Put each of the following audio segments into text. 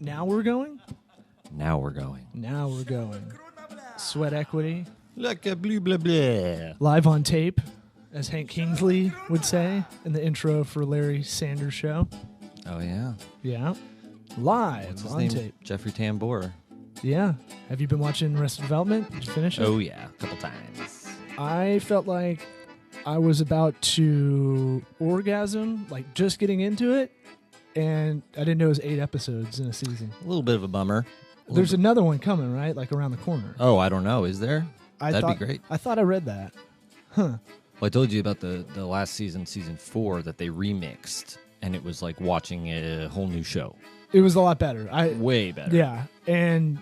Now we're going? Now we're going. Now we're going. Sweat Equity. Like a blah, blah, blah. Live on tape, as Hank Kingsley would say in the intro for Larry Sanders Show. Oh, yeah. Yeah. Live What's his on name? tape. Jeffrey Tambor. Yeah. Have you been watching Arrested Development? Did you finish it? Oh, yeah. A couple times. I felt like I was about to orgasm, like just getting into it, and I didn't know it was 8 episodes in a season. A little bit of a bummer. There's another one coming, right? Like around the corner. Oh, I don't know. Is there? That'd be great. I thought I read that. Huh. Well, I told you about the last season, season 4, that they remixed, and it was like watching a whole new show. It was a lot better. Way better. Yeah, and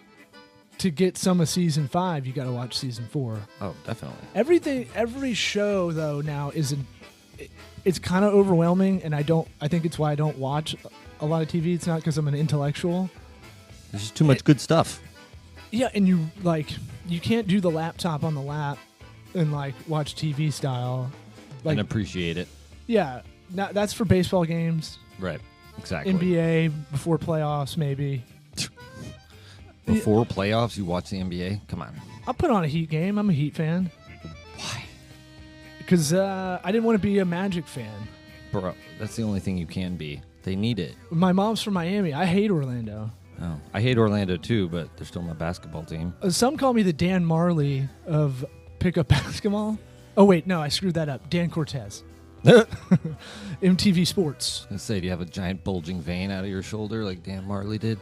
to get some of season 5, you got to watch season 4. Oh, definitely. Every show though now it's kind of overwhelming, and I think it's why I don't watch a lot of TV. It's not because I'm an intellectual. There's just too much good stuff. Yeah, and you can't do the laptop on the lap and like watch TV style, like, and appreciate it. Yeah, that's for baseball games. Right. Exactly. NBA before playoffs, maybe. Before playoffs, you watch the NBA? Come on. I'll put on a Heat game. I'm a Heat fan. Why? Because I didn't want to be a Magic fan. Bro, that's the only thing you can be. They need it. My mom's from Miami. I hate Orlando. Oh, I hate Orlando too, but they're still my basketball team. Some call me the Dan Marley of pickup basketball. Oh, wait. No, I screwed that up. Dan Cortez. MTV Sports. I say, do you have a giant bulging vein out of your shoulder like Dan Marley did?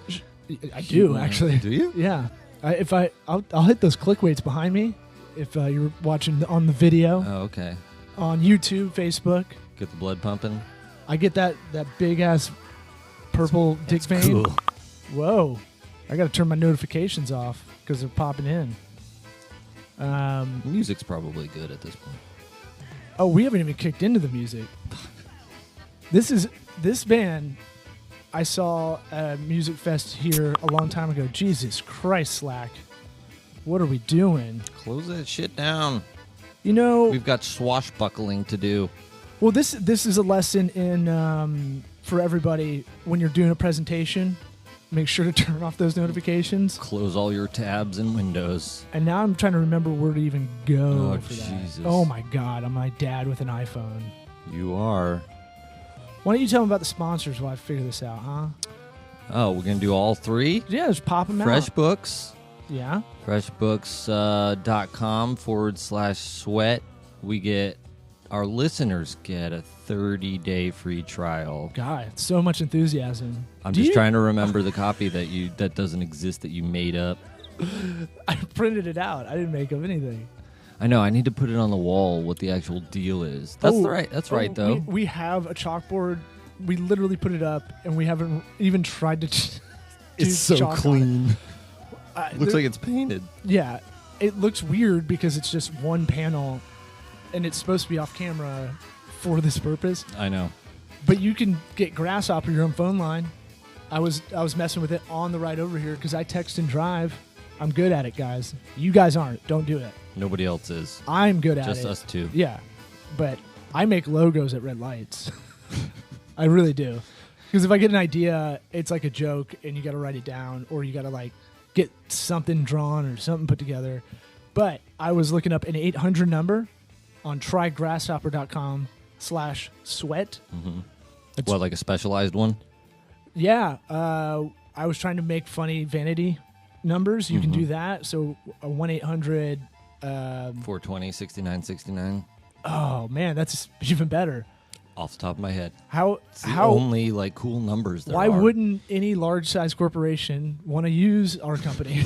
I do, actually. Do you? Yeah. I'll hit those click weights behind me if you're watching on the video. Oh, okay. On YouTube, Facebook. Get the blood pumping. I get that big ass purple dick vein. Cool. Whoa. I got to turn my notifications off because they're popping in. Music's probably good at this point. Oh, we haven't even kicked into the music. This band I saw at Music Fest here a long time ago. Jesus Christ, Slack. What are we doing? Close that shit down. You know, we've got swashbuckling to do. Well, this is a lesson in for everybody when you're doing a presentation. Make sure to turn off those notifications. Close all your tabs and windows. And now I'm trying to remember where to even go for Jesus. that. Oh my God, I'm my dad with an iPhone. You are. Why don't you tell them about the sponsors while I figure this out, huh? Oh, we're going to do all 3? Yeah, just pop them out. FreshBooks. Yeah. FreshBooks.com/sweat. Our listeners get a 30-day free trial. God, so much enthusiasm. I'm just trying to remember the copy that doesn't exist that you made up. I printed it out. I didn't make up anything. I know. I need to put it on the wall what the actual deal is. That's right. That's right, though. We have a chalkboard. We literally put it up, and we haven't even tried to. It's so clean. Looks like it's painted. Yeah, it looks weird because it's just one panel, and it's supposed to be off camera for this purpose. I know. But you can get Grasshopper your own phone line. I was messing with it on the ride over here because I text and drive. I'm good at it, guys. You guys aren't. Don't do it. Nobody else is. I'm good at it. Just us two. Yeah, but I make logos at red lights. I really do. Because if I get an idea, it's like a joke, and you got to write it down, or you got to like get something drawn or something put together. But I was looking up an 800 number on trygrasshopper.com/sweat. Mm-hmm. What, like a specialized one? Yeah. I was trying to make funny vanity numbers. You can do that. So a 1-800 420-6969. Oh man, that's even better. Off the top of my head. How only like cool numbers there why are. Wouldn't any large size corporation want to use our company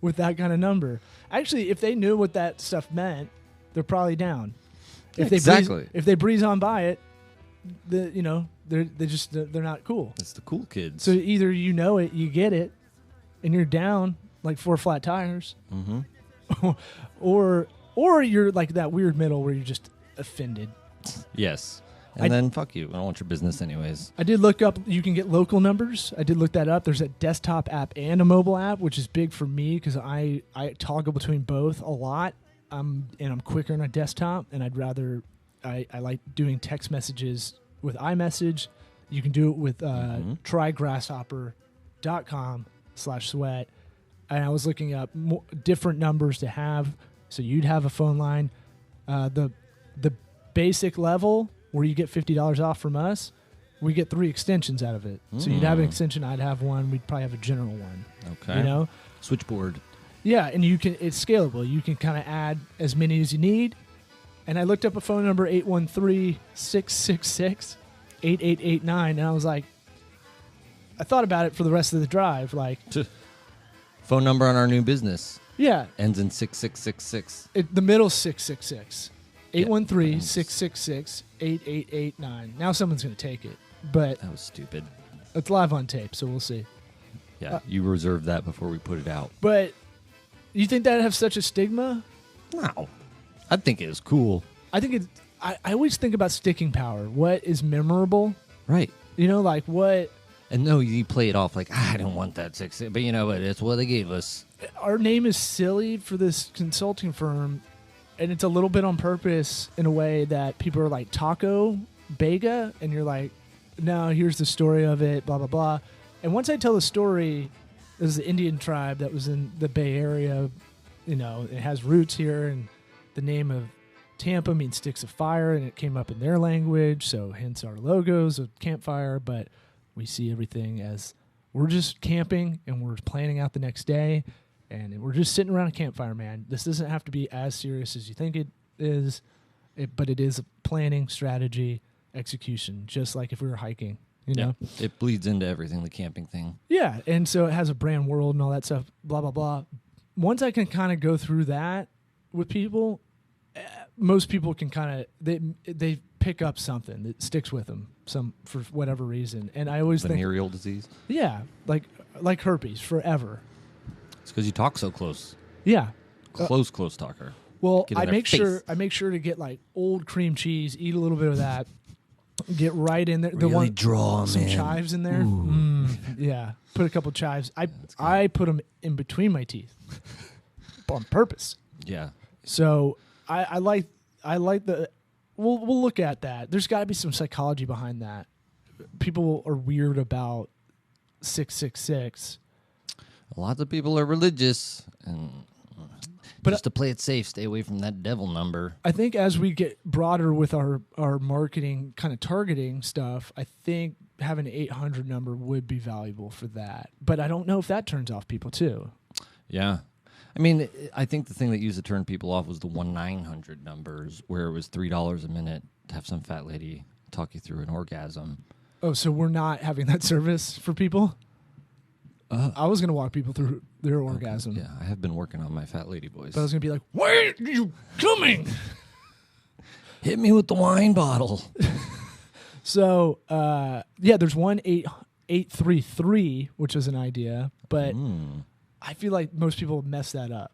with that kind of number? Actually, if they knew what that stuff meant, they're probably down. If they breeze on by it, they're not cool. It's the cool kids. So either you know it, you get it, and you're down like 4 flat tires, or you're like that weird middle where you're just offended. Yes. And then fuck you. I don't want your business anyways. I did look up, you can get local numbers. I did look that up. There's a desktop app and a mobile app, which is big for me because I toggle between both a lot. And I'm quicker on a desktop, and I like doing text messages with iMessage. You can do it with try Grasshopper business-girthy.com/sweat. And I was looking up different numbers to have. So you'd have a phone line. The basic level where you get $50 off from us, we get 3 extensions out of it. So you'd have an extension, I'd have one, we'd probably have a general one. Okay. You know? Switchboard. Yeah, and it's scalable. You can kind of add as many as you need. And I looked up a phone number, 813-666-8889, and I was like, I thought about it for the rest of the drive. Like, Phone number on our new business. yeah. Ends in 6666. The middle's 666. 813-666-8889. Now someone's going to take it, but That was stupid. it's live on tape, so we'll see. Yeah, you reserved that before we put it out. But you think that'd have such a stigma? No. I think it was cool. I think I always think about sticking power. What is memorable? Right. You know, like what... And no, you play it off like, I don't want that 6, but you know what? It's what they gave us. Our name is silly for this consulting firm, and it's a little bit on purpose in a way that people are like, Taco Bega, and you're like, no, here's the story of it, blah, blah, blah. And once I tell the story, there's the Indian tribe that was in the Bay Area. You know, it has roots here, and the name of Tampa means sticks of fire, and it came up in their language, so hence our logos of campfire. But we see everything as we're just camping, and we're planning out the next day, and we're just sitting around a campfire, man. This doesn't have to be as serious as you think it is, but it is a planning, strategy, execution, just like if we were hiking. You know? It bleeds into everything, the camping thing. Yeah, and so it has a brand world and all that stuff, blah, blah, blah. Once I can kind of go through that with people, most people can kind of, they pick up something that sticks with them for whatever reason. And I always think... Venereal disease? Yeah, like herpes, forever. It's because you talk so close. Yeah. Close talker. Well, Get in I their make face. sure to get like old cream cheese, eat a little bit of that, get right in there. Really draw some 'em in. chives in there. Yeah, put a couple chives. I put them in between my teeth on purpose. Yeah. So I like the. We'll look at that. There's got to be some psychology behind that. People are weird about 666. Lots of people are religious, and But just to play it safe, stay away from that devil number. I think as we get broader with our marketing kind of targeting stuff, I think having an 800 number would be valuable for that. But I don't know if that turns off people too. Yeah. I mean, I think the thing that used to turn people off was the 1-900 numbers, where it was $3 a minute to have some fat lady talk you through an orgasm. Oh, so we're not having that service for people? I was going to walk people through their orgasm. Yeah, I have been working on my fat lady voice. But I was going to be like, why are you coming? Hit me with the wine bottle. So, there's 1-833, which is an idea, but I feel like most people mess that up.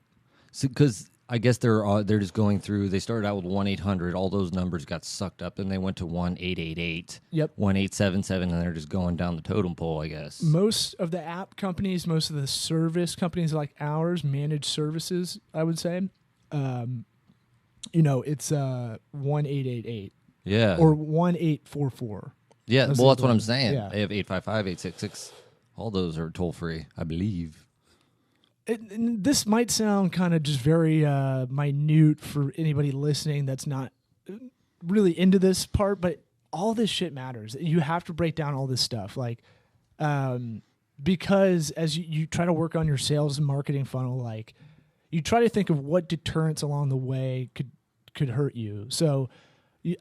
Because I guess they're just going through. They started out with 1-800. All those numbers got sucked up, and they went to 1-888. Yep. 1-877, and they're just going down the totem pole, I guess. Most of the app companies, most of the service companies like ours, managed services, I would say, it's 1888 Yeah. or 1844. Yeah, Those well, are that's what the- I'm saying. yeah. They have 855-866. All those are toll-free, I believe. And this might sound kind of just very minute for anybody listening that's not really into this part, but all this shit matters. You have to break down all this stuff, like because as you try to work on your sales and marketing funnel, like you try to think of what deterrents along the way could hurt you. So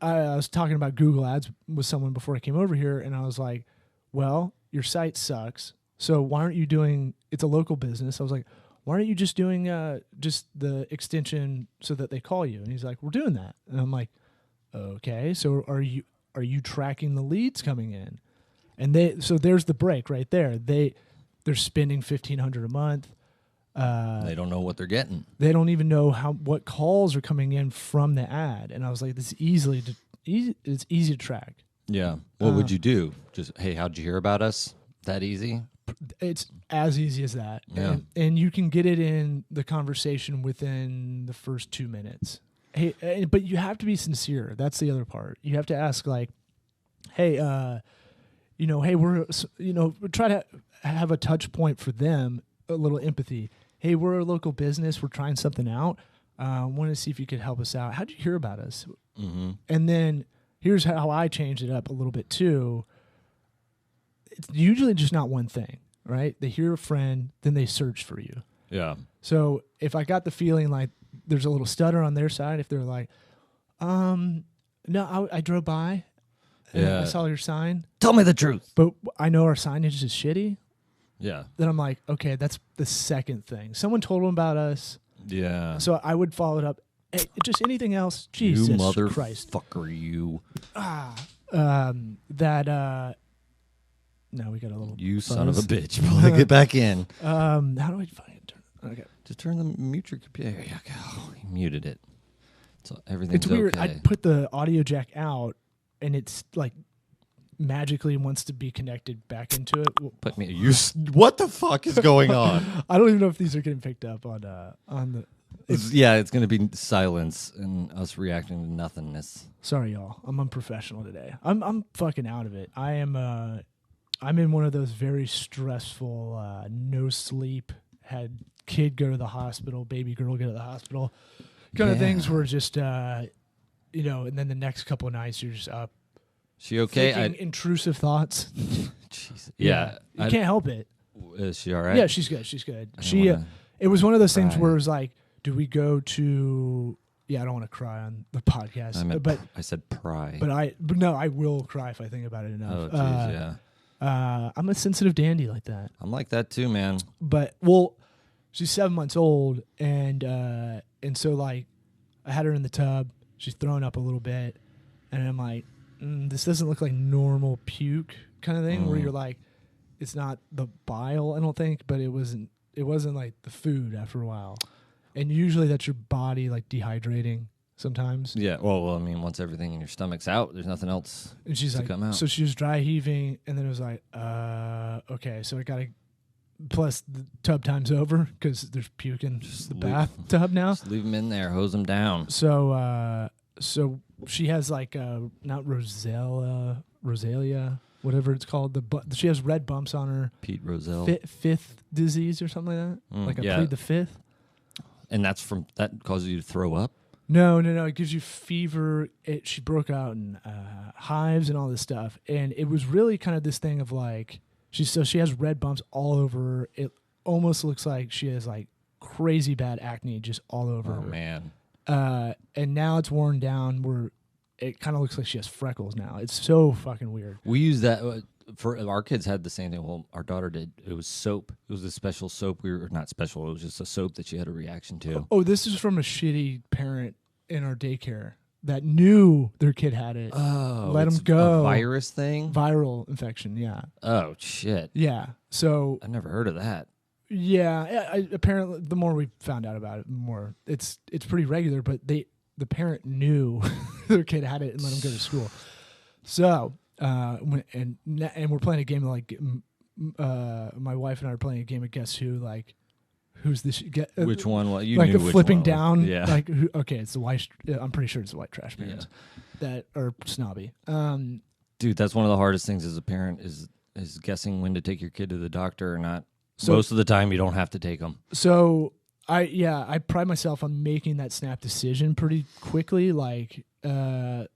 I was talking about Google Ads with someone before I came over here, and I was like, well, your site sucks. So why aren't you doing, it's a local business. I was like, why aren't you just doing just the extension so that they call you? And he's like, we're doing that. And I'm like, okay, so are you tracking the leads coming in? And so there's the break right there. They're spending $1,500 a month. They don't know what they're getting. They don't even know what calls are coming in from the ad. And I was like, it's easy to track. Yeah. What would you do? Just, hey, how'd you hear about us? That easy? It's as easy as that. Yeah. And you can get it in the conversation within the first 2 minutes. Hey, but you have to be sincere. That's the other part. You have to ask like, hey, hey, we try to have a touch point for them, a little empathy. Hey, we're a local business. We're trying something out. Want to see if you could help us out. How'd you hear about us? Mm-hmm. And then here's how I changed it up a little bit too. It's usually just not one thing, right? They hear a friend, then they search for you. Yeah. So if I got the feeling like there's a little stutter on their side, if they're like, no, I drove by and I saw your sign. Tell me the truth. But I know our signage is shitty. Yeah. Then I'm like, okay, that's the second thing. Someone told them about us. Yeah. So I would follow it up. Hey, just anything else? Jesus you Christ. motherfucker, you. No, we got a little. You buzz. son of a bitch. Plug it back in. How do I find it? Okay. Just turn the mute your computer. There you go. He muted it. So everything's It's weird. okay. I put the audio jack out, and it's like magically wants to be connected back into it. Put me. What the fuck is going on? I don't even know if these are getting picked up on the. It's going to be silence and us reacting to nothingness. Sorry, y'all. I'm unprofessional today. I'm fucking out of it. I'm in one of those very stressful, no sleep, had kid go to the hospital, baby girl go to the hospital, kind of things where just, and then the next couple of nights you're just up. She okay? Thinking intrusive thoughts. Jeez. Yeah. You can't help it. Is she all right? Yeah, she's good. She's good. It was one of those things where it was like, do we go to... Yeah, I don't want to cry on the podcast. But I said pry. But no, I will cry if I think about it enough. Oh, jeez, yeah. I'm a sensitive dandy like that. I'm like that too, man. But she's 7 months old, and so like, I had her in the tub. She's throwing up a little bit, and I'm like, this doesn't look like normal puke kind of thing, where you're like, it's not the bile, I don't think, but it wasn't like the food after a while, and usually that's your body like dehydrating. Sometimes. Yeah. Well, I mean, once everything in your stomach's out, there's nothing else and she's to like, come out. So she was dry heaving, and then it was like, okay, so I gotta. Plus, the tub time's over because there's puke in the bathtub now. Just leave them in there, hose them down. So she has like not Rosalia, whatever it's called. She has red bumps on her. Pete Rozelle. Fifth disease or something like that. Like I plead the fifth. And that causes you to throw up. No. It gives you fever. She broke out in hives and all this stuff, and it was really kind of this thing of like she has red bumps all over her. It almost looks like she has like crazy bad acne just all over her. Oh man. And now it's worn down where it kind of looks like she has freckles now. It's so fucking weird. We use that for our kids had the same thing. Well, our daughter did. It was soap. It was a special soap. Not special. It was just a soap that she had a reaction to. Oh, this is from a shitty parent in our daycare that knew their kid had it. Oh, let them go. A virus thing? Viral infection, yeah. Oh, shit. Yeah. So I've never heard of that. Yeah, apparently the more we found out about it, the more it's pretty regular, but the parent knew their kid had it and let them go to school. So, and we're playing a game like my wife and I are playing a game of Guess Who, like who's this? Which one? Well, you like knew the which flipping one down. Yeah. Like okay, it's the white. I'm pretty sure it's the white trash parents that are snobby. Dude, that's one of the hardest things as a parent is guessing when to take your kid to the doctor or not. So, most of the time, you don't have to take them. So I pride myself on making that snap decision pretty quickly. Like, if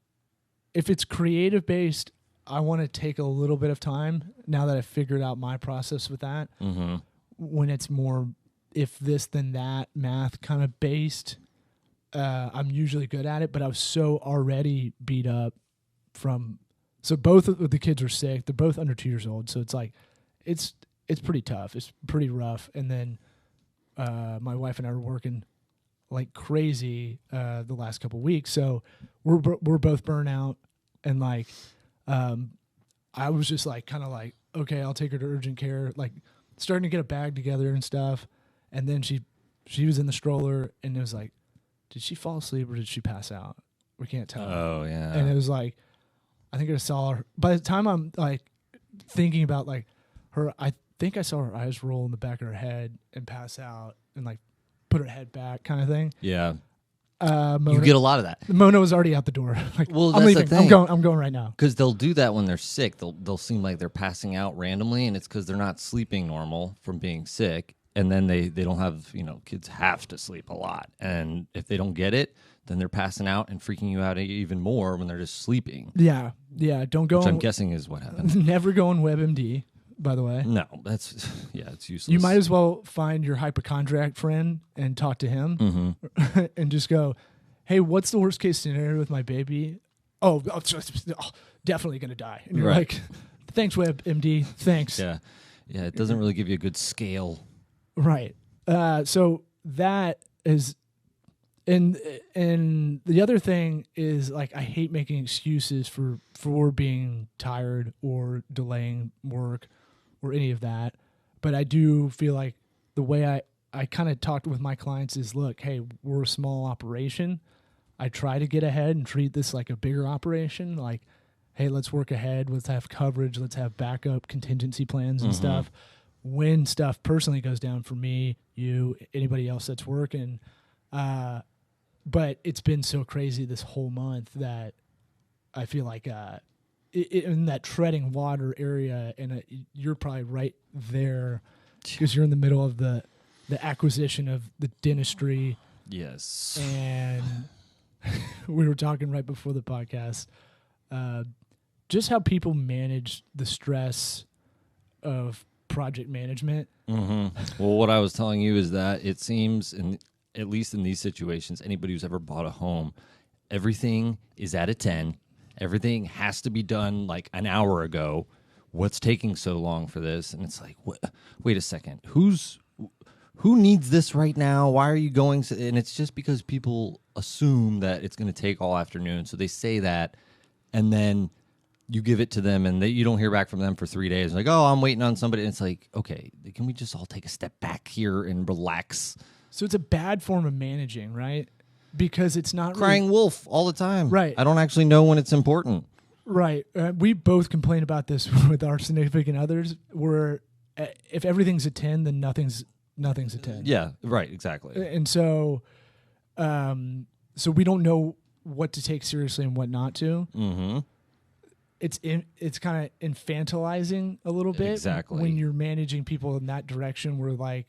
it's creative based, I want to take a little bit of time now that I've figured out my process with that. Mm-hmm. When it's more if this then that math kind of based, I'm usually good at it. But I was so already beat up from. So both of the kids are sick. They're both under 2 years old. So it's like, it's pretty tough. It's pretty rough. And then my wife and I were working like crazy the last couple of weeks. So we're both burnt out. And like, I was just like, kind of like, okay, I'll take her to urgent care. Like starting to get a bag together and stuff. And then she was in the stroller and it was like, did she fall asleep or did she pass out? We can't tell. Oh yeah. And it was like, I think I saw her. By the time I'm like thinking about like her, I think I saw her eyes roll in the back of her head and pass out and like put her head back kind of thing. Yeah. Mona, You get a lot of that. Mona was already out the door. Like, Well, I'm that's the leaving. thing. I'm going right now. Because they'll do that when they're sick. They'll seem like they're passing out randomly, and it's because they're not sleeping normal from being sick. And then they don't have, kids have to sleep a lot. And if they don't get it, then they're passing out and freaking you out even more when they're just sleeping. Yeah. Don't go Which on. I'm guessing is what happens. Never go on WebMD, by the way. No, it's useless. You might as well find your hypochondriac friend and talk to him Mm-hmm. and just go, hey, what's the worst case scenario with my baby? Oh, definitely going to die. And you're Right. like, thanks, WebMD. Thanks. Yeah. Yeah, it doesn't really give you a good scale. Right. So that is, and the other thing is, like, I hate making excuses for being tired or delaying work or any of that. But I do feel like the way I kind of talked with my clients is, look, hey, we're a small operation. I try to get ahead and treat this like a bigger operation. Like, hey, let's work ahead. Let's have coverage. Let's have backup contingency plans and stuff. When stuff personally goes down for me, you, anybody else that's working. But it's been so crazy this whole month that I feel like in that treading water area, and you're probably right there because you're in the middle of the acquisition of the dentistry. Yes. And we were talking right before the podcast, just how people manage the stress of project management. Mm-hmm. Well, what I was telling you is that it seems, at least in these situations, anybody who's ever bought a home, everything is at a 10. Everything has to be done like an hour ago. What's taking so long for this? And it's like, wait a second. Who needs this right now? Why are you going? And it's just because people assume that it's going to take all afternoon. So they say that, and then you give it to them, and you don't hear back from them for 3 days. Like, oh, I'm waiting on somebody. And it's like, okay, can we just all take a step back here and relax? So it's a bad form of managing, right? Because it's not Crying wolf all the time. Right. I don't actually know when it's important. Right. We both complain about this with our significant others, where if everything's a 10, then nothing's a 10. Yeah, right, exactly. And so we don't know what to take seriously and what not to. Mm-hmm. It's kind of infantilizing a little bit. Exactly. When you're managing people in that direction, where, like,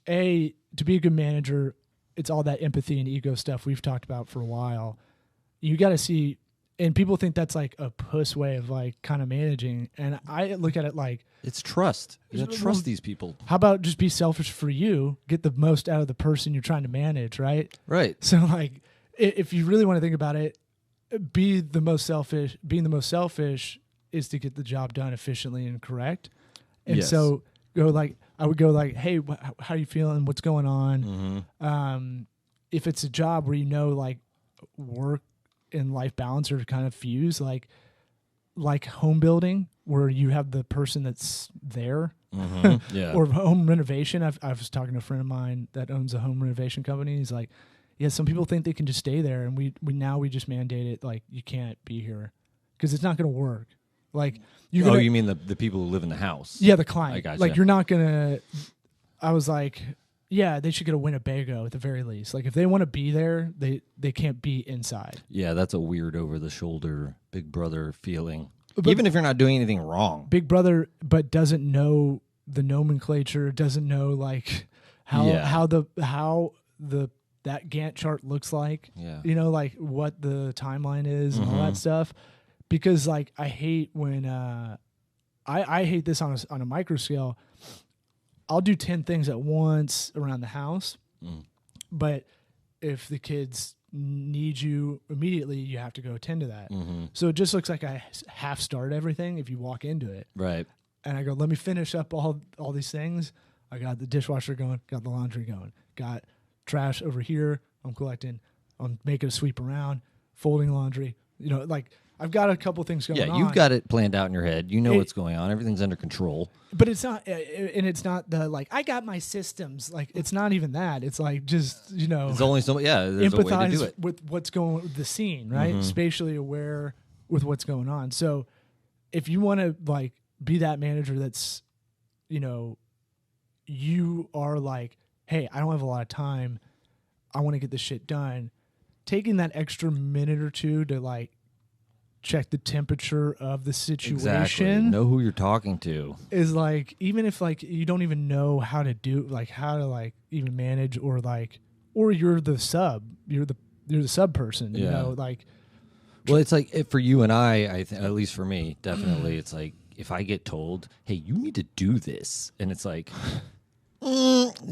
to be a good manager, it's all that empathy and ego stuff we've talked about for a while. You got to see, and people think that's like a puss way of, like, kind of managing. And I look at it like, it's trust. You gotta trust these people. how about just be selfish for you, get the most out of the person you're trying to manage, right? Right. So, like, if you really want to think about it, being the most selfish is to get the job done efficiently and correct. And Yes. so I would go like, hey, how are you feeling? What's going on? Mm-hmm. If it's a job where, like, work and life balance are kind of fused, like home building, where you have the person that's there, Mm-hmm. Yeah. or home renovation. I was talking to a friend of mine that owns a home renovation company. He's like, yeah, some people think they can just stay there, and we just mandate it, like, you can't be here because it's not going to work. Like, you mean the people who live in the house? yeah, the client. I gotcha. Like, you're not gonna. I was like, yeah, they should get a Winnebago at the very least. Like, if they want to be there, they can't be inside. Yeah, that's a weird over-the-shoulder Big Brother feeling. But Even if you're not doing anything wrong. Big Brother, but doesn't know the nomenclature, doesn't know, like, how that Gantt chart looks like. Yeah. Like, what the timeline is and all that stuff. Because, like, I hate when I hate this on a micro scale. I'll do 10 things at once around the house, but if the kids need you immediately, you have to go attend to that. So it just looks like I half start everything if you walk into it. Right. And I go, let me finish up all these things. I got the dishwasher going, got the laundry going, got trash over here. I'm collecting. I'm making a sweep around, folding laundry. Like, I've got a couple things going on. Yeah, you've got it planned out in your head. You know what's going on. Everything's under control. But it's not, and it's not the, like, I got my systems. Like, it's not even that. It's like, just, It's only so much. Yeah, there's a way to do empathize it. with what's going with the scene, right? Spatially aware with what's going on. So if you want to, like, be that manager that's, you are like, hey, I don't have a lot of time. I want to get this shit done. taking that extra minute or two to like check the temperature of the situation. Exactly. Know who you're talking to. Is like, even if like you don't even know how to even manage, or you're the sub, you're the sub person, you know, like. Well, it's like for you and I think, at least for me, definitely, it's like if I get told, hey, you need to do this, and it's like,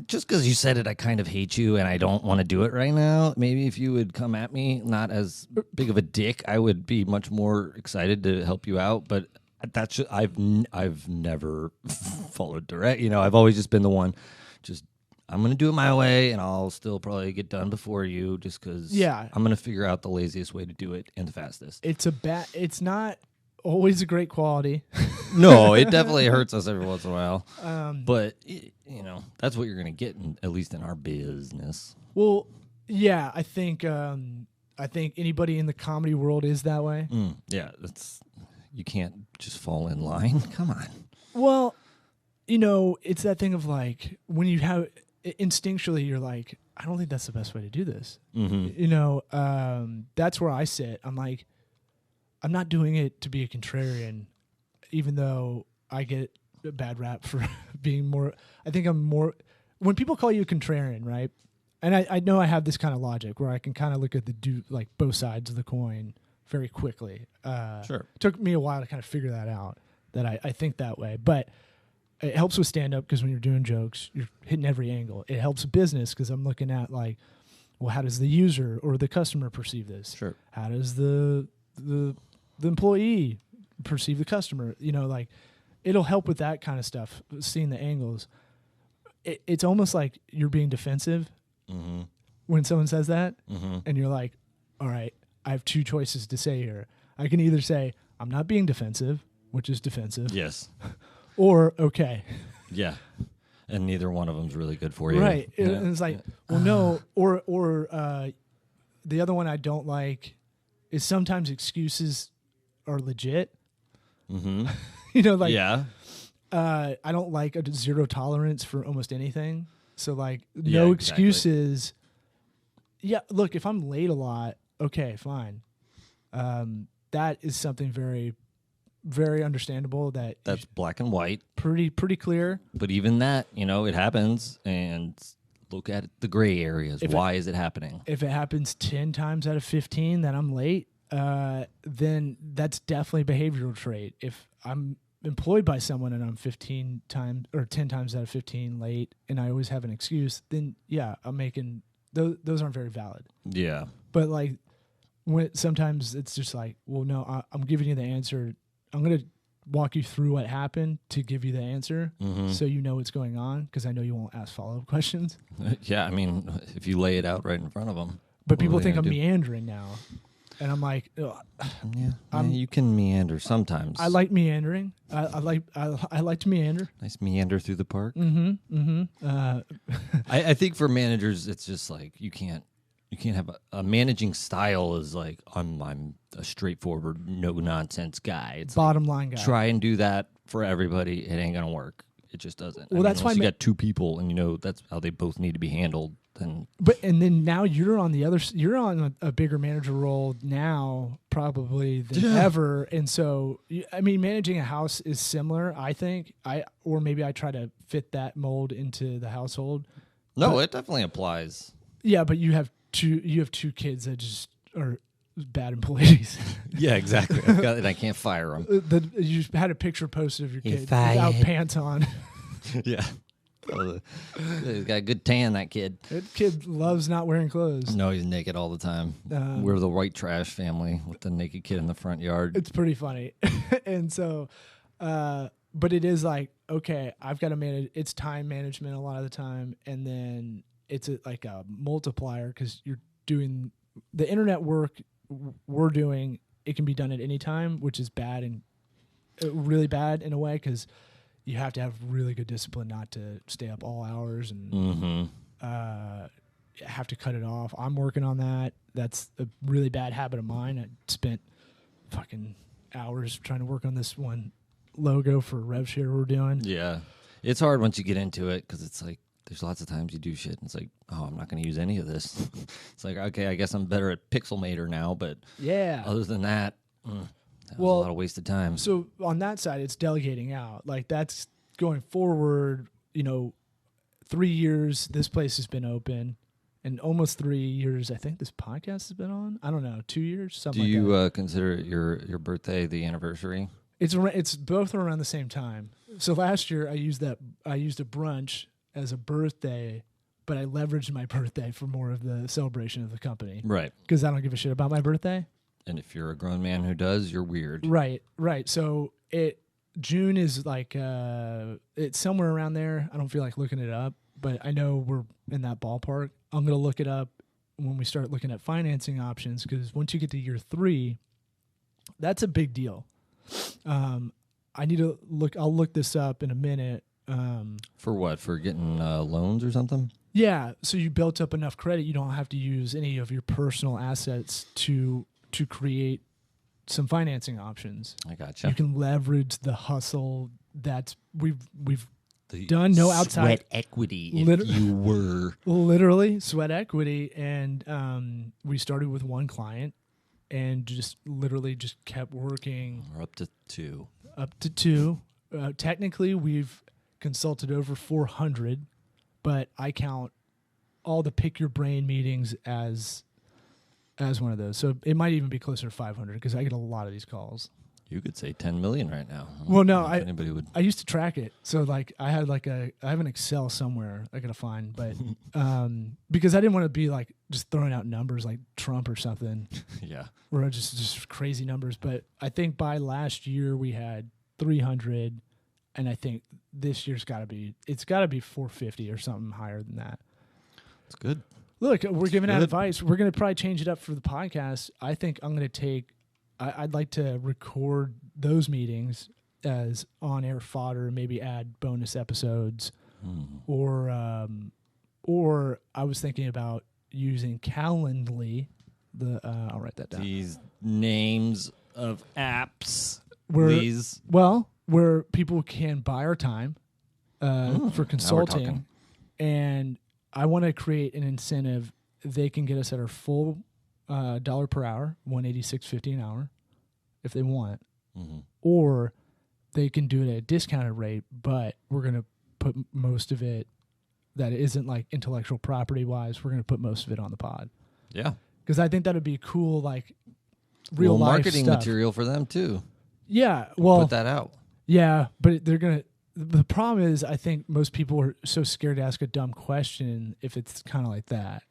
just because you said it, I kind of hate you and I don't want to do it right now. Maybe if you would come at me, not as big of a dick, I would be much more excited to help you out. But that's just, I've never followed direct. You know, I've always just been the one, I'm going to do it my way, and I'll still probably get done before you, just because I'm going to figure out the laziest way to do it and the fastest. It's not always a great quality. No, it definitely hurts us every once in a while. But, you know, that's what you're going to get, at least in our business. Well, yeah, I think anybody in the comedy world is that way. Yeah, you can't just fall in line. Come on. Well, you know, it's that thing of like, when you have instinctually, you're like, I don't think that's the best way to do this. Mm-hmm. You know, that's where I sit. I'm like, I'm not doing it to be a contrarian, even though I get a bad rap for being more. I think I'm more. When people call you a contrarian, right? And I know I have this kind of logic where I can kind of look at like both sides of the coin very quickly. Sure. It took me a while to kind of figure that out, that I think that way. But it helps with stand-up because when you're doing jokes, you're hitting every angle. It helps business because I'm looking at like, well, how does the user or the customer perceive this? Sure. How does the employee perceive the customer? You know, like, it'll help with that kind of stuff, seeing the angles. It's almost like you're being defensive when someone says that, and you're like, all right, I have two choices to say here. I can either say, I'm not being defensive, which is defensive. Yes. Or, okay. Yeah. And neither one of them's really good for you. Right. Yeah. And it's like, well, no. Or the other one I don't like is sometimes excuses are legit. Mm-hmm. You know, like, I don't like a zero tolerance for almost anything. So, like, Yeah, no exactly. excuses. Yeah, look, if I'm late a lot, okay, fine. That is something very, very understandable. That's black and white. Pretty clear. But even that, you know, it happens, and look at the gray areas. Why is it happening? If it happens 10 times out of 15 that I'm late, then that's definitely a behavioral trait. If I'm employed by someone and I'm 15 times or 10 times out of 15 late and I always have an excuse, then yeah, I'm making those aren't very valid. Yeah. But like, when sometimes it's just like, well, no, I'm giving you the answer. I'm going to walk you through what happened to give you the answer so you know what's going on, because I know you won't ask follow-up questions. Yeah, I mean, if you lay it out right in front of them. But people think I'm meandering now. And I'm like, yeah, you can meander sometimes. I like meandering. I like to meander. Nice meander through the park. I I think for managers, it's just like you can't have a managing style is like I'm a straightforward, no nonsense guy. It's bottom line guy. Try and do that for everybody. It ain't gonna work. It just doesn't. Well, that's why you got two people, and you know that's how they both need to be handled. Then, and then now you're on the other. You're on a bigger manager role now, probably than ever. And so, I mean, managing a house is similar. I think or maybe I try to fit that mold into the household. No, it definitely applies. Yeah, but you have two kids that just are bad employees. Yeah, exactly. And I can't fire them. You had a picture posted of your kid without pants on. Yeah. He's got a good tan, that kid. That kid loves not wearing clothes. No, he's naked all the time. We're the white trash family with the naked kid in the front yard. It's pretty funny. And so, but it is like, okay, I've got to manage. It's time management a lot of the time. And then it's like a multiplier because you're doing the internet work we're doing. It can be done at any time, which is bad and really bad in a way because you have to have really good discipline not to stay up all hours and have to cut it off. I'm working on that. That's a really bad habit of mine. I spent fucking hours trying to work on this one logo for RevShare we're doing. Yeah. It's hard once you get into it because it's like there's lots of times you do shit and it's like, oh, I'm not going to use any of this. It's like, okay, I guess I'm better at Pixelmator now, but Yeah. other than that, that was a lot of wasted time. So on that side, it's delegating out. Like that's going forward, 3 years this place has been open, and almost 3 years I think this podcast has been on. I don't know, 2 years, something Do like you that. consider your birthday the anniversary? It's both around the same time. So last year I used a brunch as a birthday, but I leveraged my birthday for more of the celebration of the company. Right. Because I don't give a shit about my birthday. And if you're a grown man who does, you're weird. Right. So June is like it's somewhere around there. I don't feel like looking it up, but I know we're in that ballpark. I'm gonna look it up when we start looking at financing options, because once you get to year 3, that's a big deal. I need to look. I'll look this up in a minute. For what? For getting loans or something? Yeah. So you built up enough credit, you don't have to use any of your personal assets to create some financing options. I gotcha. You can leverage the hustle that we've done. No outside sweat equity. If you were literally sweat equity, and we started with one client, and just kept working. We're up to 2. Up to 2. Technically, we've consulted over 400, but I count all the pick your brain meetings as one of those. So it might even be closer to 500 because I get a lot of these calls. You could say 10 million right now. Well, no, anybody would. I used to track it. So like I have an Excel somewhere I gotta find, but because I didn't want to be like just throwing out numbers like Trump or something. Yeah. Where just crazy numbers. But I think by last year we had 300, and I think this year's gotta be 450 or something higher than that. It's good. Look, we're giving out advice. We're going to probably change it up for the podcast. I think I'm going to I'd like to record those meetings as on-air fodder, maybe add bonus episodes. Or I was thinking about using Calendly. I'll write that down. These names of apps, where people can buy our time for consulting, and I want to create an incentive. They can get us at our full dollar per hour, $186.50 an hour, if they want, or they can do it at a discounted rate. But we're going to put most of it that isn't like intellectual property wise. We're going to put most of it on the pod. Yeah, because I think that would be cool, like real life marketing stuff. Material for them too. Yeah, well, put that out. Yeah, but they're gonna. The problem is, I think most people are so scared to ask a dumb question if it's kind of like that,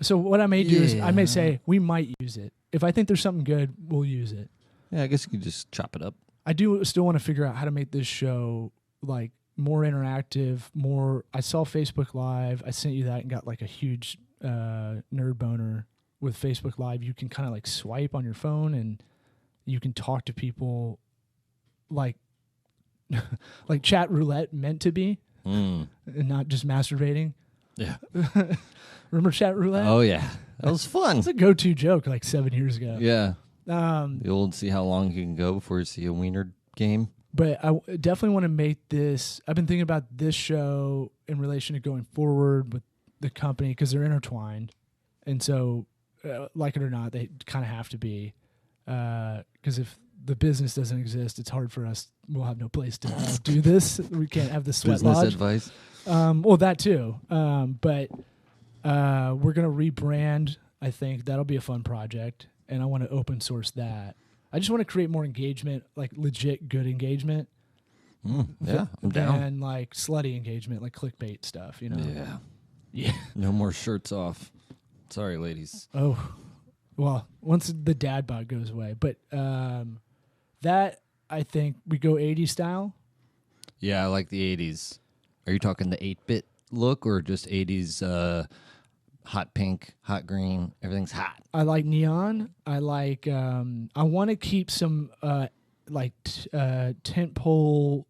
So what I may do is I may say we might use it. If I think there's something good, we'll use it. Yeah, I guess you could just chop it up. I do still want to figure out how to make this show like more interactive, more. I saw Facebook Live. I sent you that and got like a huge nerd boner with Facebook Live. You can kind of like swipe on your phone and you can talk to people like chat roulette meant to be, and not just masturbating. Yeah. Remember chat roulette? Oh yeah, that was fun. It's a go-to joke like 7 years ago. Yeah. The old see how long you can go before you see a wiener game. But I definitely want to make this. I've been thinking about this show in relation to going forward with the company because they're intertwined, and so like it or not, they kind of have to be. Because if the business doesn't exist, it's hard for us. We'll have no place to do this. We can't have the sweat Business lodge. advice. Well, that too. But we're gonna rebrand. I think that'll be a fun project, and I want to open source that. I just want to create more engagement, like legit good engagement. Yeah, I'm down. And like slutty engagement, like clickbait stuff. Yeah. Yeah. No more shirts off. Sorry, ladies. Oh. Well, once the dad bod goes away. But that, I think, we go 80s style. Yeah, I like the 80s. Are you talking the 8-bit look or just 80s hot pink, hot green, everything's hot? I like neon. I like, I want to keep some tentpole,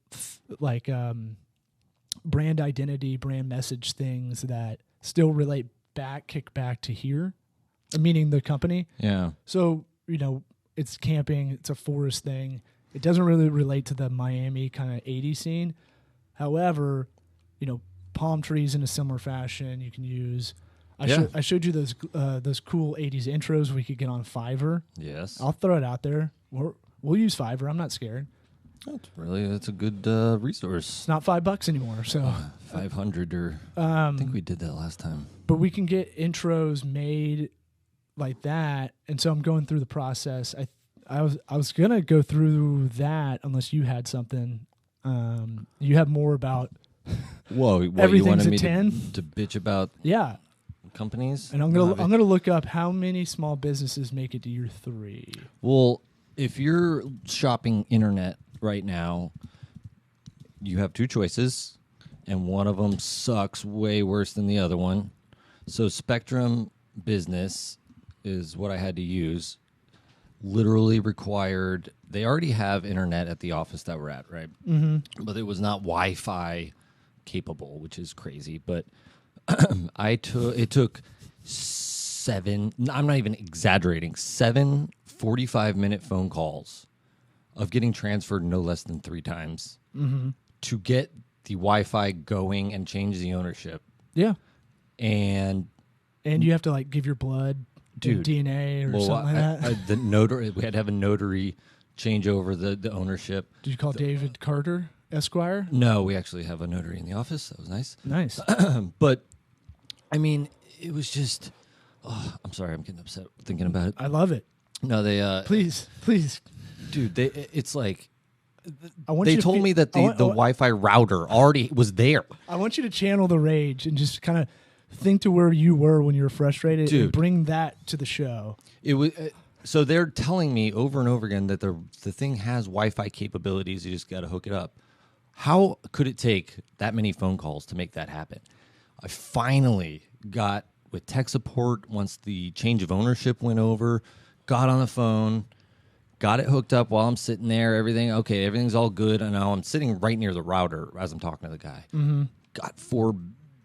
brand identity, brand message things that still kick back to here. Meaning the company. Yeah. So, it's camping. It's a forest thing. It doesn't really relate to the Miami kind of 80s scene. However, palm trees in a similar fashion. You can use. Yeah. I showed you those cool 80s intros we could get on Fiverr. Yes. I'll throw it out there. We'll use Fiverr. I'm not scared. That's a good resource. It's not $5 anymore. So 500 or I think we did that last time. But we can get intros made like that, and so I'm going through the process. I was gonna go through that unless you had something. You have more about. Whoa! What, everything's you wanted a me 10? to bitch about companies? And I'm gonna look up how many small businesses make it to year 3. Well, if you're shopping internet right now, you have 2 choices, and one of them sucks way worse than the other one. So Spectrum Business is what I had to use. Literally required. They already have internet at the office that we're at, right? Mm-hmm. But it was not Wi-Fi capable, which is crazy. But it took 7. I'm not even exaggerating. 7 45-minute phone calls of getting transferred no less than 3 times to get the Wi-Fi going and change the ownership. Yeah, and you have to like give your blood. Dude, DNA or something like that. The notary, we had to have a notary change over the ownership. Did you call David Carter, Esquire? No, we actually have a notary in the office. That was nice. Nice. But, I mean, it was just... Oh, I'm sorry. I'm getting upset thinking about it. I love it. No, they... Please. Dude, it's like... They told me that the Wi-Fi router already was there. I want you to channel the rage and just kind of... think to where you were when you were frustrated. Dude, and bring that to the show. It was so they're telling me over and over again that the thing has Wi-Fi capabilities. You just got to hook it up. How could it take that many phone calls to make that happen? I finally got with tech support once the change of ownership went over. Got on the phone, got it hooked up while I'm sitting there. Everything's all good. And now I'm sitting right near the router as I'm talking to the guy. Mm-hmm. Got 4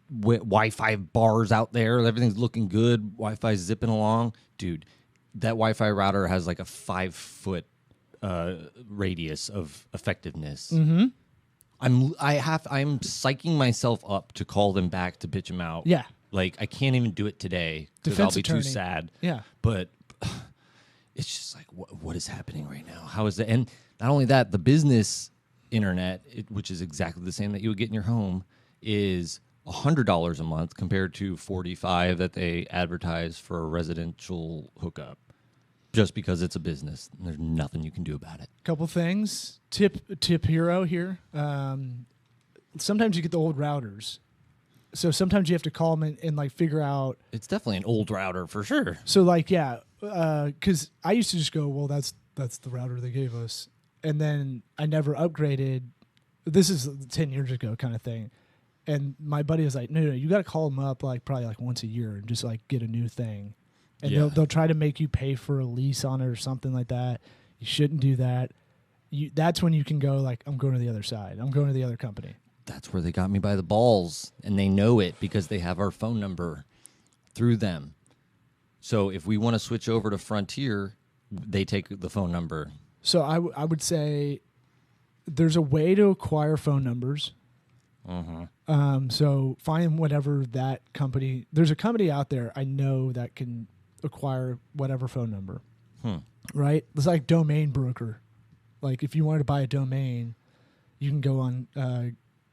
Wi-Fi bars out there. Everything's looking good. Wi-Fi's zipping along. Dude, that Wi-Fi router has like a 5-foot radius of effectiveness. Mm-hmm. I'm psyching myself up to call them back to bitch them out. Yeah. Like, I can't even do it today because I'll be too sad. Yeah. But it's just like, what is happening right now? How is that? And not only that, the business internet, which is exactly the same that you would get in your home, is $100 a month compared to $45 that they advertise for a residential hookup, just because it's a business. And there's nothing you can do about it. Couple things. Tip hero here. Sometimes you get the old routers, so sometimes you have to call them and like figure out. It's definitely an old router for sure. So like because I used to just go, well, that's the router they gave us, and then I never upgraded. This is 10 years ago kind of thing. And my buddy was like, no, you got to call them up probably once a year and just like get a new thing. And they'll try to make you pay for a lease on it or something like that. You shouldn't do that. That's when you can go like, I'm going to the other side. I'm going to the other company. That's where they got me by the balls. And they know it because they have our phone number through them. So if we want to switch over to Frontier, they take the phone number. So I would say there's a way to acquire phone numbers. So find whatever that company. There's a company out there I know that can acquire whatever phone number. Right? It's like domain broker. Like if you wanted to buy a domain, you can go on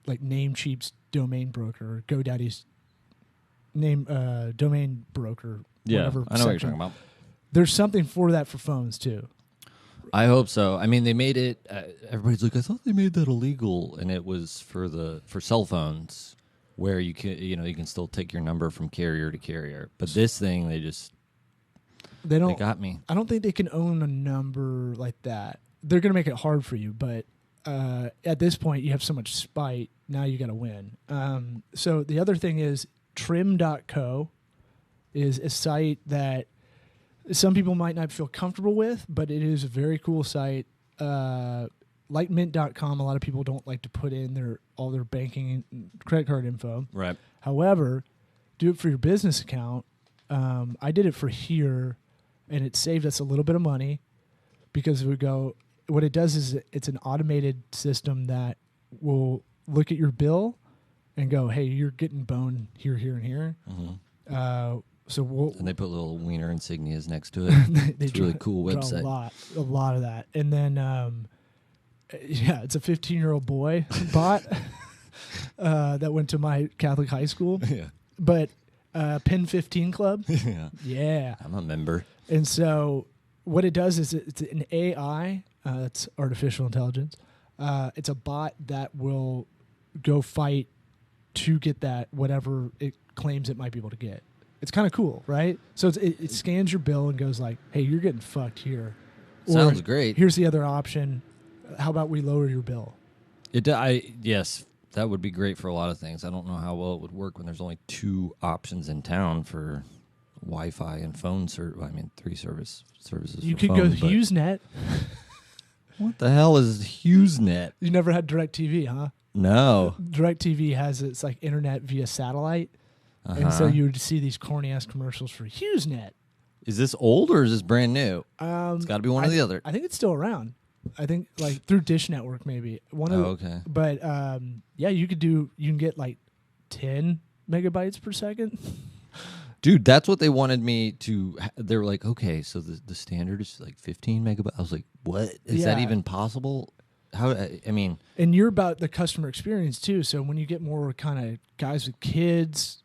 like Namecheap's domain broker or GoDaddy's domain broker. Yeah, whatever I know section. what you're talking about. There's something for that for phones too. I hope so. I mean, they made it. Everybody's like, I thought they made that illegal, and it was for cell phones, where you can still take your number from carrier to carrier. But this thing, they got me. I don't think they can own a number like that. They're gonna make it hard for you, but at this point, you have so much spite. Now you got to win. So the other thing is trim.co is a site that some people might not feel comfortable with, but it is a very cool site. Like mint.com, a lot of people don't like to put in all their banking and credit card info. Right. However, do it for your business account. I did it for here, and it saved us a little bit of money because what it does is it's an automated system that will look at your bill and go, hey, you're getting bone here, here, and here. So we'll, and they put little wiener insignias next to it. It's a really cool website. A lot of that. And then, yeah, it's a 15-year-old boy bot that went to my Catholic high school. Yeah. But Pen 15 Club. Yeah. Yeah. I'm a member. And so what it does is it's an AI. That's artificial intelligence. It's a bot that will go fight to get that whatever it claims it might be able to get. It's kind of cool, right? So it scans your bill and goes like, hey, you're getting fucked here. Sounds great. Here's the other option. How about we lower your bill? Yes, that would be great for a lot of things. I don't know how well it would work when there's only 2 options in town for Wi-Fi and phone three services. You for could phone, go but HughesNet. What the hell is HughesNet? You never had DirecTV, huh? No. DirecTV has it's like internet via satellite, and so you would see these corny ass commercials for HughesNet. Is this old or is this brand new? It's got to be one or the other. I think it's still around. I think like through Dish Network maybe. Okay. But yeah, you can get like 10 megabytes per second. Dude, that's what they wanted me to. They were like, okay, so the standard is like 15 megabytes. I was like, what? Is that even possible? How? I mean, and you're about the customer experience too. So when you get more kind of guys with kids,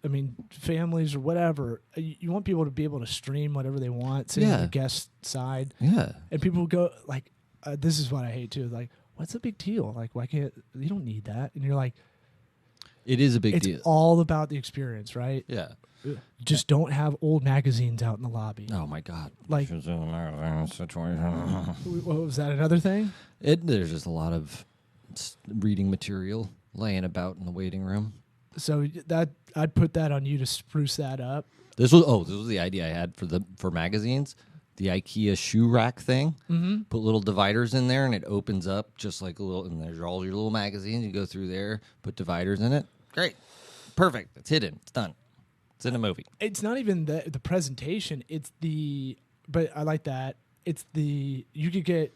families or whatever, you want people to be able to stream whatever they want, sitting on the guest side. Yeah. And people will go like, this is what I hate too. Like, what's the big deal? Like, why can't you don't need that? And you're like, it is a big deal. It's all about the experience, right? Yeah. Just don't have old magazines out in the lobby. Oh my God! Like, what was that? Another thing? There's just a lot of reading material laying about in the waiting room. So that I'd put that on you to spruce that up. This was the idea I had for magazines. The IKEA shoe rack thing. Mm-hmm. Put little dividers in there, and it opens up just like a little. And there's all your little magazines. You go through there, put dividers in it. Great, perfect. It's hidden. It's done. It's in a movie. It's not even the presentation. But I like that. You could get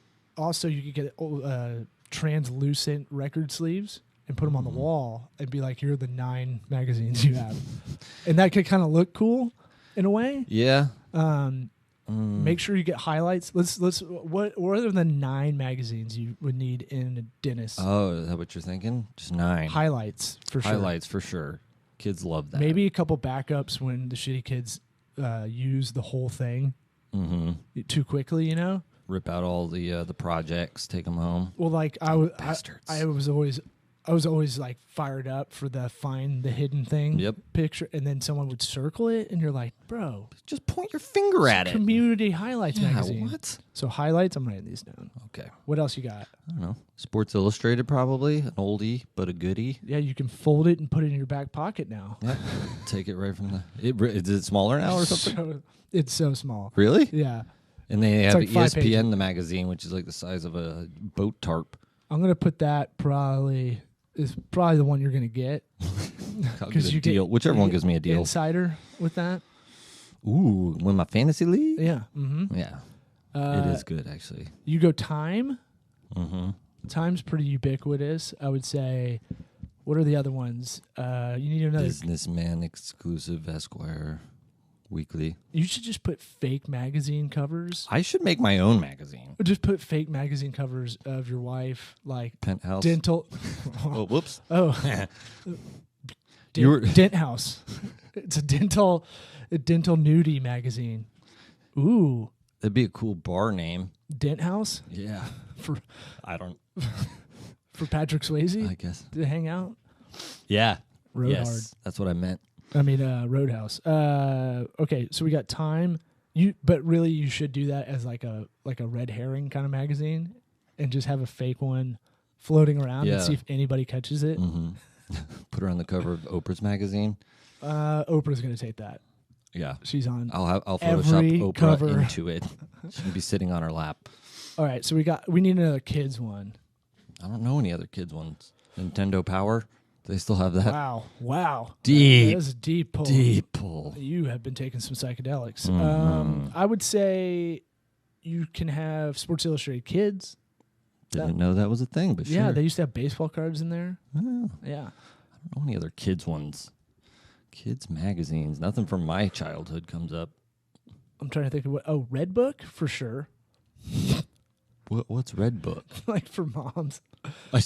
translucent record sleeves and put them on the wall and be like, here are the 9 magazines you have. And that could kind of look cool in a way. Yeah. Make sure you get highlights. What are the 9 magazines you would need in a dentist? Oh, is that what you're thinking? Just 9. Highlights for sure. Highlights for sure. Kids love that. Maybe a couple backups when the shitty kids use the whole thing too quickly, you know? Rip out all the projects, take them home. Well, like I was always like fired up for the find the hidden thing picture, and then someone would circle it, and you're like, bro, just point your finger at it. Community highlights magazine. What? So highlights, I'm writing these down. Okay. What else you got? I don't know. Sports Illustrated, probably an oldie but a goodie. Yeah, you can fold it and put it in your back pocket now. Yep. Take it right from is it smaller now or something? It's so small. Really? Yeah. And they have like ESPN, the magazine, which is like the size of a boat tarp. I'm gonna put that is probably the one you're gonna get. Because you deal. Whichever one gives me a deal. Insider with that. Ooh, win my fantasy league? Yeah. Mm-hmm. Yeah. It is good, actually. You go Time. Mm-hmm. Time's pretty ubiquitous, I would say. What are the other ones? You need another. Businessman Exclusive Esquire Weekly. You should just put fake magazine covers. I should make my own magazine. Or just put fake magazine covers of your wife, like Penthouse. Dental. Oh, whoops. Oh. Dent House. It's a dental nudie magazine. Ooh. That'd be a cool bar name. Dent House? Yeah. For Patrick Swayze? I guess. To hang out? Yeah. Road Hard. That's what I meant. Roadhouse. Okay, so we got Time. But really you should do that as like a red herring kind of magazine and just have a fake one floating around and see if anybody catches it. Mm-hmm. Put her on the cover of Oprah's magazine. Oprah's going to take that. Yeah. She's on I'll every Photoshop Oprah cover. into it. She can be sitting on her lap. All right, so we need another kids one. I don't know any other kids ones. Nintendo Power. They still have that. Wow. Deep. That is a deep pull. Deep pull. You have been taking some psychedelics. Mm-hmm. I would say you can have Sports Illustrated Kids. Didn't know that was a thing, but yeah, sure. they used to have baseball cards in there. Oh. Yeah. don't know any other kids ones. Kids magazines. Nothing from my childhood comes up. I'm trying to think of what. Oh, Red Book for sure. What's Red Book? Like for moms.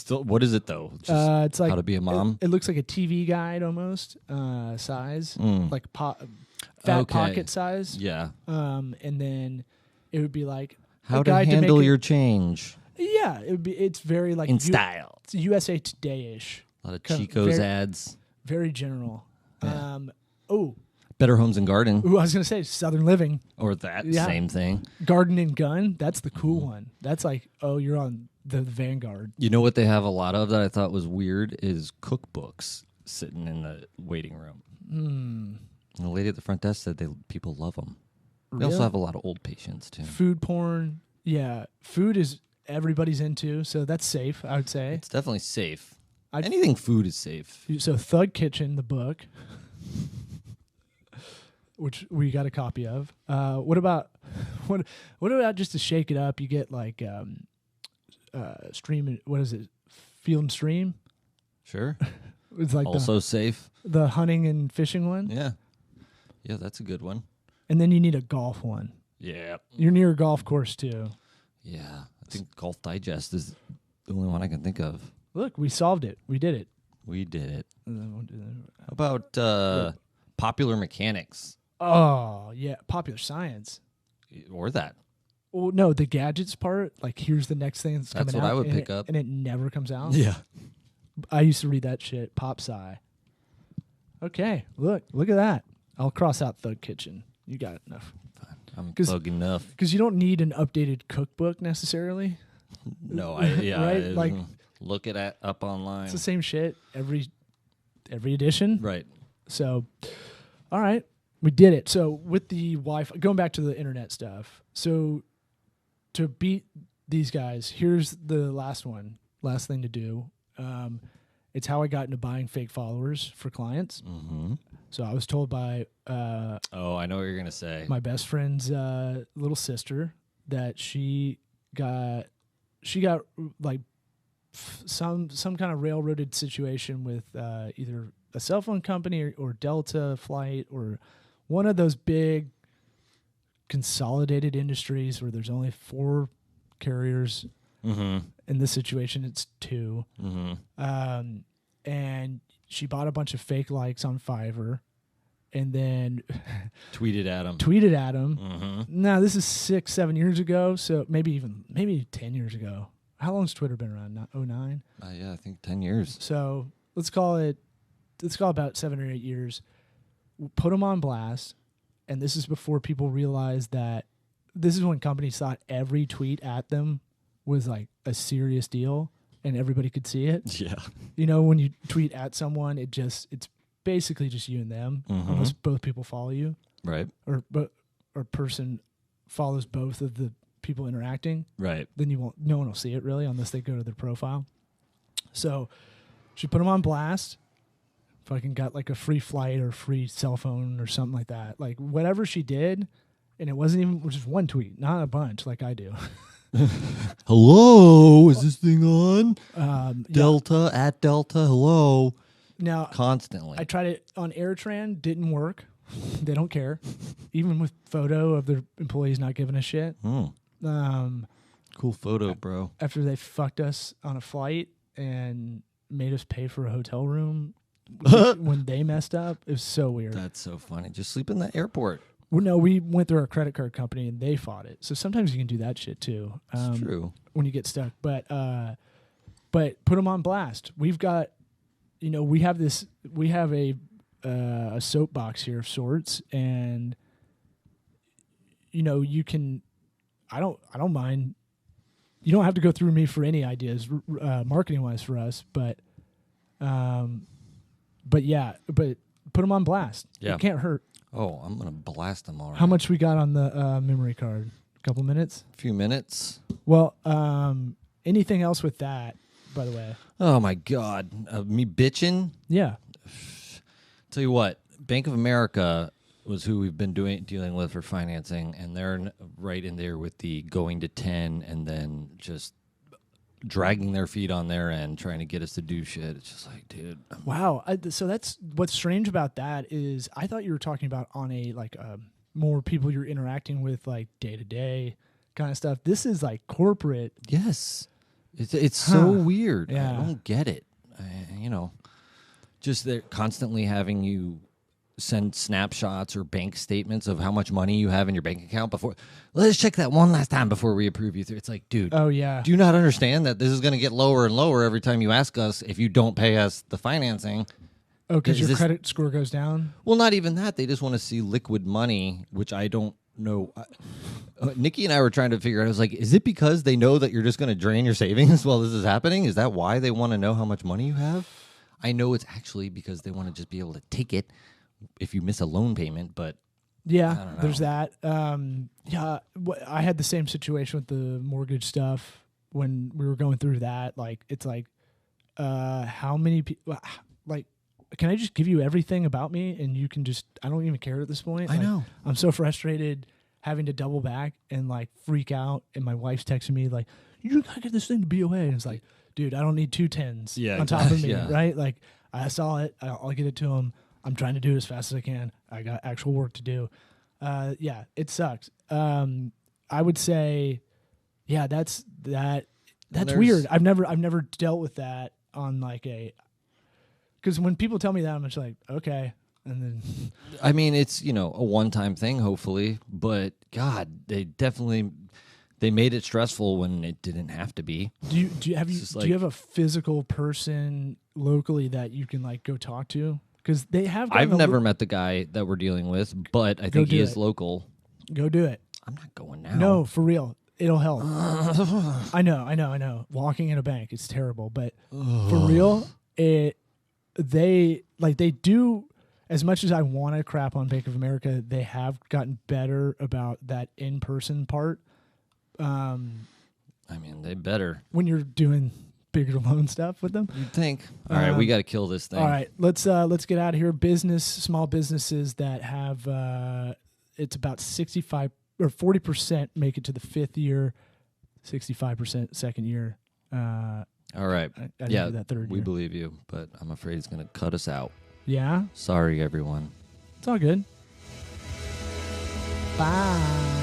What is it though? Just It's like how to be a mom. It looks like a TV guide almost, size, like fat Okay. pocket size. Yeah. And then it would be like How a to guide handle make your change Yeah, it would be. It's very like in style. It's USA Today-ish. A lot of Kind of Chico's very- ads. Very general. Yeah. Oh, Better Homes and Garden, I was gonna say Southern Living, or that Yeah. same thing. Garden and Gun. That's the cool Mm-hmm. one. That's like, oh, you're on the Vanguard. You know what they have a lot of that I thought was weird is cookbooks sitting in the waiting room. And the lady at the front desk said people love them. They also Really? have a lot of old patients too. Food porn. Yeah, food is everybody's into, so that's safe. I would say. It's definitely safe. I'd- Anything food is safe. So Thug Kitchen, the book, which we got a copy of. What about just to shake it up? You get like stream. What is it? Field and Stream. Sure. It's like Also safe. the hunting and fishing one, Yeah. Yeah, that's a good one. and then you need a golf one. Yeah. You're near a golf course too. Yeah. I think Golf Digest is the only one I can think of. Look, we solved it. We did it. We did it. Oh How about Popular Mechanics? yeah, popular science. Or that. Well, no, the gadgets part. Like, here's the next thing that's coming That's what out. I would and pick it- up. and it never comes out. Yeah. I used to read that shit. Pop sci. Okay, look at that. I'll cross out Thug Kitchen. You got enough. I'm 'Cause- plug enough. Because you don't need an updated cookbook necessarily. No, Right? Like- look it up online. It's the same shit every edition. Right. So, all right, we did it. So with the Wi-Fi, going back to the internet stuff. So to beat these guys, here's the last thing to do. It's how I got into buying fake followers for clients. Mm-hmm. So I was told by Oh, I know what you're gonna say. my best friend's little sister that she got like some kind of railroaded situation with either a cell phone company or Delta Flight or one of those big consolidated industries where there's only 4 carriers. Mm-hmm. In this situation, it's 2. Mm-hmm. And she bought a bunch of fake likes on Fiverr and then Tweeted at him. tweeted at him. Mm-hmm. No, this is 6-7 years ago, so maybe 10 years ago. How long's Twitter been around? Not 09? Yeah, I think 10 years. So let's call about 7 or 8 years. Put them on blast, and this is before people realized that this is when companies thought every tweet at them was like a serious deal, and everybody could see it. Yeah. You know, when you tweet at someone, it's basically just you and them, Mhm. unless both people follow you. Right. or person follows both of the people interacting, Right. then no one will see it really unless they go to their profile. So she put them on blast. Fucking got like a free flight or free cell phone or something like that. Like whatever she did, and it wasn't even just one tweet, not a bunch like I do. Hello, is this thing on? Yeah. Delta at Delta. Hello. Now Constantly. I tried it on AirTran, didn't work. They don't care, even with photo of their employees not giving a shit. Cool photo, bro. After they fucked us on a flight and made us pay for a hotel room when they messed up, it was so weird. That's so funny. Just sleep in the airport. Well, no, we went through our credit card company and they fought it. So sometimes you can do that shit too. It's true. When you get stuck, but put them on blast. We've got, we have a soapbox here of sorts, and you can. I don't mind. You don't have to go through me for any ideas, marketing wise for us, but put them on blast. Yeah. It can't hurt. Oh, I'm going to blast them all right. How much we got on the memory card? A couple minutes. A few minutes. Well, anything else with that? By the way, Oh, my God. Me bitching? yeah. Tell you what, Bank of America was who we've been dealing with for financing, and they're right in there with the going to 10 and then just dragging their feet on their end, trying to get us to do shit. It's just like, dude. Wow. So that's what's strange about that is I thought you were talking about on a like more people you're interacting with like day to day kind of stuff. This is like corporate. Yes. It's so weird. Yeah. I don't get it. Just they're constantly having you send snapshots or bank statements of how much money you have in your bank account before. Let's check that one last time before we approve you through. It's like, dude. Oh, yeah. Do you not understand that this is going to get lower and lower every time you ask us if you don't pay us the financing? Oh, because your credit score goes down? Well, not even that. They just want to see liquid money, which I don't know. Nikki and I were trying to figure out. I was like, is it because they know that you're just going to drain your savings while this is happening? Is that why they want to know how much money you have? I know it's actually because they want to just be able to take it if you miss a loan payment, but yeah, there's that. I had the same situation with the mortgage stuff when we were going through that. Like, it's like, how many people, like, can I just give you everything about me and you can just, I don't even care at this point. I know. I'm so frustrated having to double back and like freak out. And my wife's texting me like, you gotta get this thing to BOA. And it's like, dude, I don't need 2 10s on top of me, right? Like, I saw it. I'll get it to him. I'm trying to do it as fast as I can. I got actual work to do. It sucks. I would say, yeah, that's weird. I've never dealt with that on like because when people tell me that, I'm just like, okay. And then, I mean, it's, a one-time thing, hopefully, but God, they made it stressful when it didn't have to be. Do you have a physical person locally that you can like go talk to? Because they have. I've never met the guy that we're dealing with, but I think he is local. Go do it. I'm not going now. No, for real. It'll help. I know. Walking in a bank is terrible, but for real, they do as much as I want to crap on Bank of America, they have gotten better about that in-person part. I mean, they better. When you're doing bigger loan stuff with them. You'd think. All right, we got to kill this thing. All right, let's get out of here. Small businesses that have it's about 65 or 40% make it to the 5th year, 65% second year. All right. I didn't do that third we year. believe you, but I'm afraid it's going to cut us out. Yeah? Sorry, everyone. It's all good. Bye.